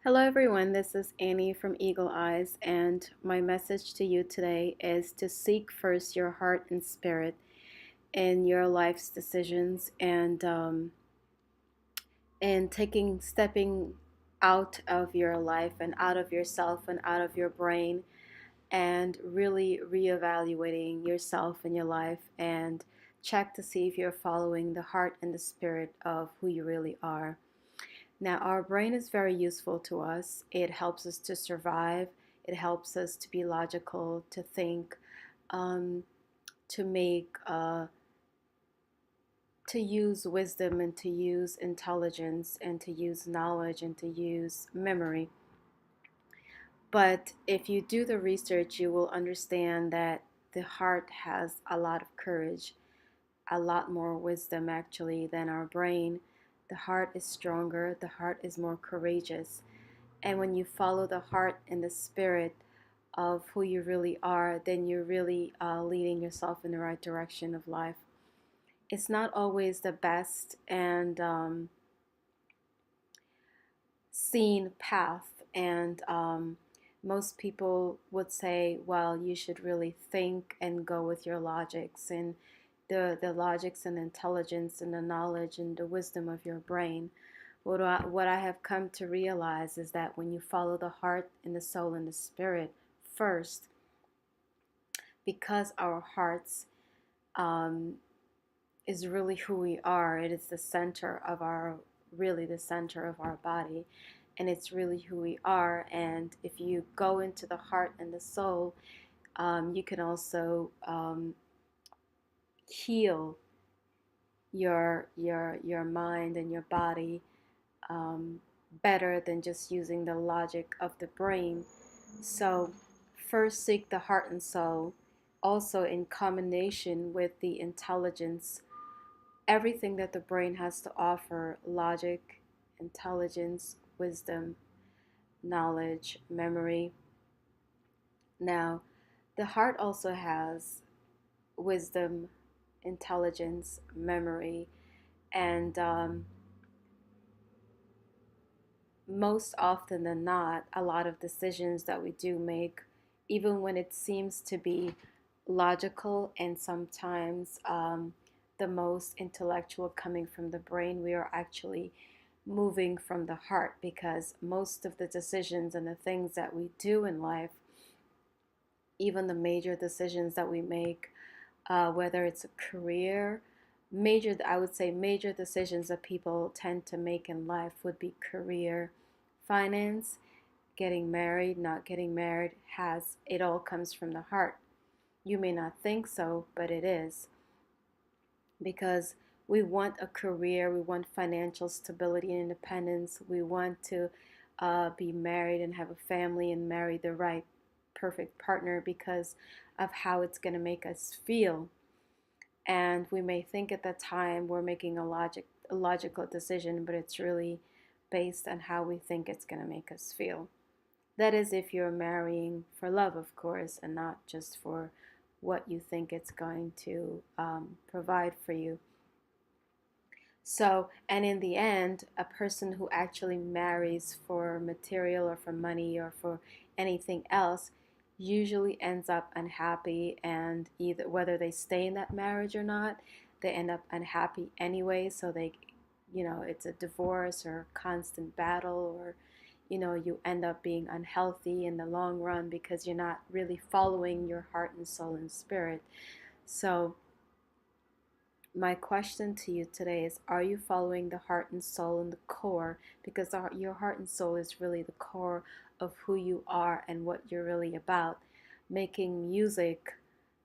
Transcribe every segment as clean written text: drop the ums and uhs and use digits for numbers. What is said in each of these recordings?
Hello, everyone. This is Annie from Eagle Eyes, and my message to you today is to seek first your heart and spirit in your life's decisions and stepping out of your life and out of yourself and out of your brain and really reevaluating yourself and your life and check to see if you're following the heart and the spirit of who you really are. Now, our brain is very useful to us. It helps us to survive. It helps us to be logical, to think, um, to make, to use wisdom and to use intelligence and to use knowledge and to use memory. But if you do the research, you will understand that the heart has a lot of courage, a lot more wisdom actually than our brain. The heart is stronger, the heart is more courageous. And when you follow the heart and the spirit of who you really are, then you're really leading yourself in the right direction of life. It's not always the best and seen path. And most people would say, well, you should really think and go with your logics and the logics and intelligence and the knowledge and the wisdom of your brain. What I have come to realize is that when you follow the heart and the soul and the spirit first, because our hearts um, is really who we are, it is the center of our, really the center of our body, and it's really who we are. And if you go into the heart and the soul, you can also heal your mind and your body um, better than just using the logic of the brain. So, first seek the heart and soul, also in combination with the intelligence, everything that the brain has to offer: logic, intelligence, wisdom, knowledge, memory. Now, the heart also has wisdom, intelligence, memory, and most often than not, a lot of decisions that we do make, even when it seems to be logical and sometimes the most intellectual coming from the brain, we are actually moving from the heart, because most of the decisions and the things that we do in life, even the major decisions that we make, whether it's a career, I would say major decisions that people tend to make in life would be career, finance, getting married, not getting married. It all comes from the heart. You may not think so, but it is, because we want a career, we want financial stability and independence, we want to be married and have a family and marry the right perfect partner because of how it's going to make us feel. And we may think at that time we're making a logical decision, but it's really based on how we think it's going to make us feel. That is, if you're marrying for love, of course, and not just for what you think it's going to provide for you. So, and in the end, a person who actually marries for material or for money or for anything else usually ends up unhappy, and either whether they stay in that marriage or not, they end up unhappy anyway. So it's a divorce or a constant battle, or you end up being unhealthy in the long run because you're not really following your heart and soul and spirit. So, my question to you today is, are you following the heart and soul and the core? Because your heart and soul is really the core of who you are and what you're really about. Making music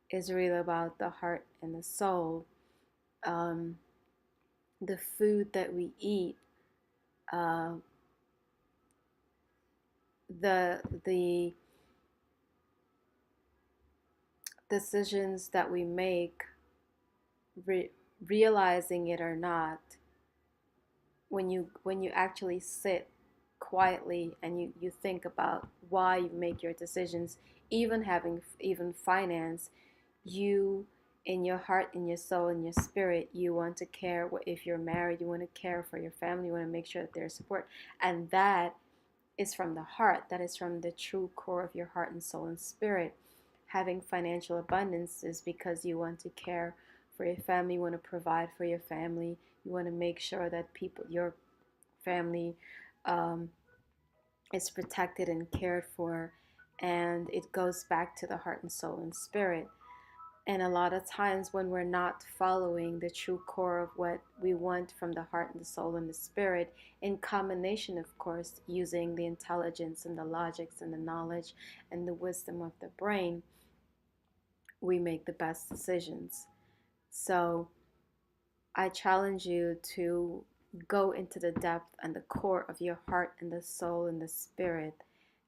is really about the heart and the soul. Um, the food that we eat, uh, the decisions that we make, re- realizing it or not, when you actually sit quietly and you think about why you make your decisions, even finance, you, in your heart, in your soul, in your spirit, you want to care. If you're married, you want to care for your family, you want to make sure that there's support, and that is from the heart, that is from the true core of your heart and soul and spirit. Having financial abundance is because you want to care for your family, you want to provide for your family, you want to make sure that people, your family, um, is protected and cared for, and it goes back to the heart and soul and spirit. And a lot of times when we're not following the true core of what we want from the heart and the soul and the spirit, in combination, of course, using the intelligence and the logics and the knowledge and the wisdom of the brain, we make the best decisions. So I challenge you to go into the depth and the core of your heart and the soul and the spirit,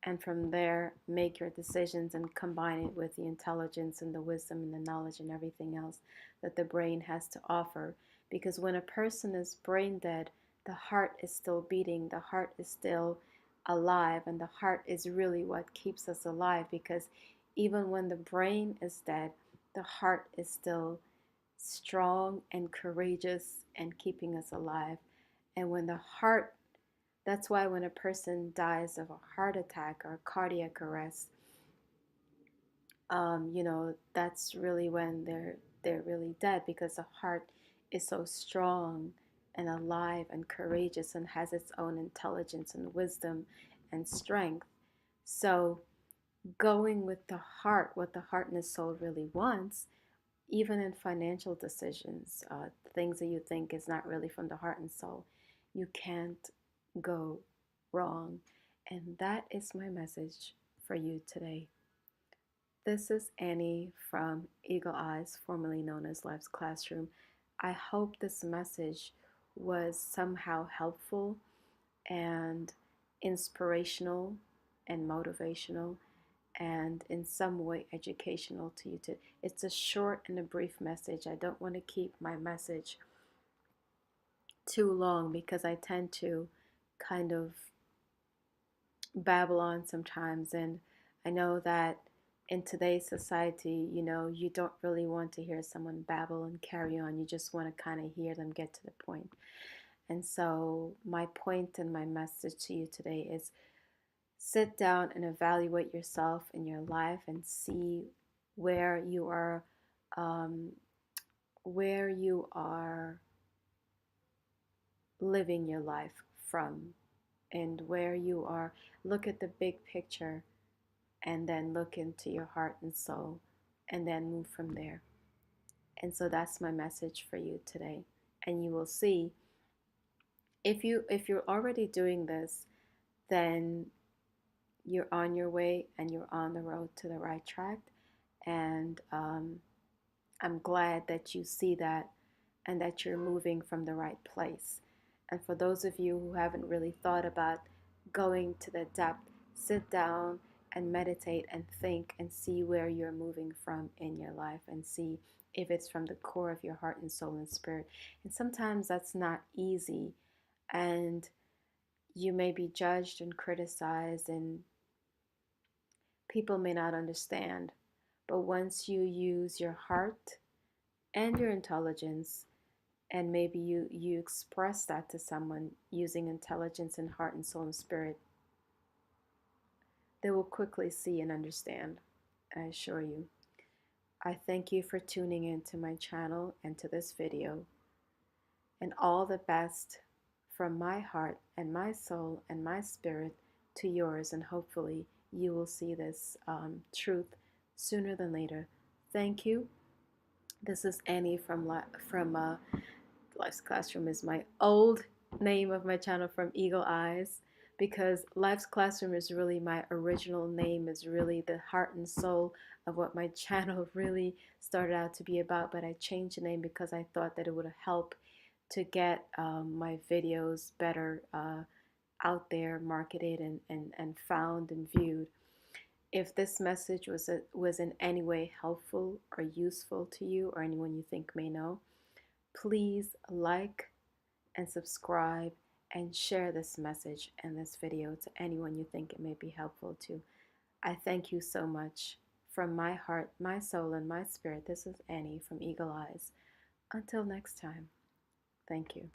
and from there make your decisions and combine it with the intelligence and the wisdom and the knowledge and everything else that the brain has to offer. Because when a person is brain dead, the heart is still beating, the heart is still alive, and the heart is really what keeps us alive. Because even when the brain is dead, the heart is still strong and courageous and keeping us alive. And when the heart, that's why when a person dies of a heart attack or cardiac arrest, that's really when they're really dead, because the heart is so strong and alive and courageous and has its own intelligence and wisdom and strength. So going with the heart, what the heart and the soul really wants, even in financial decisions, things that you think is not really from the heart and soul, you can't go wrong. And that is my message for you today. This is Annie from Eagle Eyes, formerly known as Life's Classroom. I hope this message was somehow helpful and inspirational and motivational and in some way educational to you. It's a short and a brief message. I don't want to keep my message too long because I tend to kind of babble on sometimes, and I know that in today's society, you don't really want to hear someone babble and carry on. You just want to kind of hear them get to the point. And so my point and my message to you today is sit down and evaluate yourself in your life and see where you are um, where you are living your life from, and where you are. Look at the big picture and then look into your heart and soul and then move from there. And so that's my message for you today. And you will see, if you're already doing this, then you're on your way and you're on the road to the right track. And I'm glad that you see that and that you're moving from the right place. And for those of you who haven't really thought about going to the depth, sit down and meditate and think and see where you're moving from in your life and see if it's from the core of your heart and soul and spirit. And sometimes that's not easy, and you may be judged and criticized, and people may not understand. But once you use your heart and your intelligence, and maybe you express that to someone using intelligence and heart and soul and spirit, they will quickly see and understand, I assure you. I thank you for tuning in to my channel and to this video, and all the best from my heart and my soul and my spirit to yours, and hopefully you will see this truth sooner than later. Thank you. This is Annie from Life's Classroom is my old name of my channel, from Eagle Eyes, because Life's Classroom is really my original name, is really the heart and soul of what my channel really started out to be about. But I changed the name because I thought that it would help to get my videos better out there, marketed and found and viewed. If this message was in any way helpful or useful to you or anyone you think may know, please like and subscribe and share this message and this video to anyone you think it may be helpful to. I thank you so much. From my heart, my soul, and my spirit, this is Annie from Eagle Eyes. Until next time, thank you.